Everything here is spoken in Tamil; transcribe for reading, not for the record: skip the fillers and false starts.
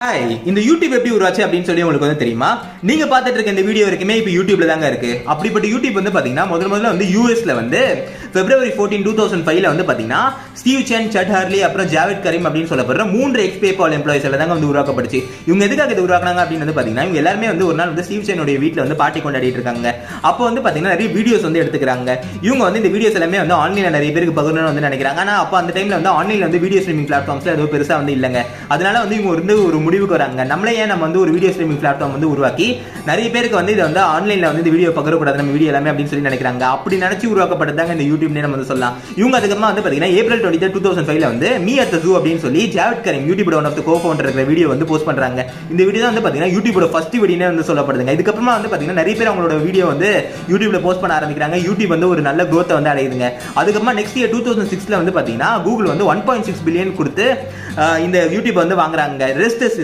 ஹாய், இந்த யூடியூப் எப்படி உருவாச்சு அப்படின்னு சொல்லி உங்களுக்கு வந்து தெரியுமா? நீங்க பார்த்துட்டு இருக்க இந்த வீடியோ வரைக்குமே இப்போ யூடியூப்ல தாங்க இருக்கு. அப்படிப்பட்ட யூடியூப் வந்து பாத்தீங்கன்னா முதல்ல வந்து யூஎஸ்ல வந்து February 14, 2005ல வந்து பாத்தீங்கன்னா ஸ்டீவ் சென், சட் ஹார்லி அப்புறம் ஜாவேத் கரீம் அப்படின்னு சொல்லப்படுற 3 எக்ஸ்-பேபால் எம்ப்ளாயிஸ் தாங்க வந்து உருவாக்கப்பட்டுச்சு. இவங்க எதுக்காக இது உருவாக்குனாங்க அப்படின்னு வந்து பாத்தீங்கன்னா இவங்க எல்லாருமே வந்து ஒரு நாள் வந்து ஸ்டீவ் சென்னுடைய வீட்டில் வந்து பார்ட்டி கொண்டாடிட்டு இருக்காங்க. அப்போ வந்து பாத்தீங்கன்னா நிறைய வீடியோஸ் வந்து எடுத்துக்கிறாங்க. இவங்க வந்து இந்த வீடியோஸ் எல்லாமே வந்து ஆன்லைன்ல நிறைய பேருக்கு பகிரணும்னு வந்து நினைக்கிறாங்க. ஆனா அப்போ அந்த டைம்ல வந்து ஆன்லைன்ல வந்து வீடியோ ஸ்ட்ரீமிங் பிளாட்ஃபார்ம்ஸ்ல எதுவும் பெருசா வந்து இல்லைங்க. அதனால வந்து இவங்க வந்து ஒரு முடிவுக்கு வராங்க. நம்மளே ஏன் நம்ம வந்து ஒரு வீடியோ ஸ்ட்ரீமிங் பிளாட்ஃபார்ம் வந்து உருவாக்கி நிறைய பேருக்கு வந்து இதை வந்து ஆன்லைன்ல வந்து இந்த வீடியோ பகிரக்கூடாது நம்ம வீடியோ எல்லாமே அப்படின்னு சொல்லி நினைக்கிறாங்க. அப்படி நினைச்சு உருவாக்கப்பட்டதாங்க இந்த யூடியூப்னே நம்ம வந்து சொல்லலாம். இவங்க அதுக்கப்புறமா வந்து பாத்தீங்கன்னா ஏப்ரல் 23, 2005ல வந்து மீ அட் தி ஜூ அப்படின்னு சொல்லி ஜாவேத் கரீம் யூடியூபோட ஒன் ஆஃப் தி கோ-ஃபவுண்டர் இருக்கிற வீடியோ வந்து போஸ்ட் பண்றாங்க. இந்த வீடியோ தான் வந்து பாத்தீங்கன்னா யூடியூபோட ஃபர்ஸ்ட் வீடியோனே வந்து சொல்லப்படுதுங்க. இதுக்கப்புறமா வந்து பாத்தீங்கன்னா நிறைய பேர் அவங்களோட வீடியோ வந்து யூடியூப்ல போஸ்ட் பண்ண ஆரம்பிக்கிறாங்க. யூடியூப் வந்து ஒரு நல்ல growth வந்து அடையுதுங்க. அதுக்கப்புறமா நெக்ஸ்ட் இயர் 2006ல வந்து பாத்தீங்கன்னா கூகுள் வந்து 1.6 பில்லியன் கொடுத்து இந்த யூடியூப் வந்து வாங்குறாங்க. Rest is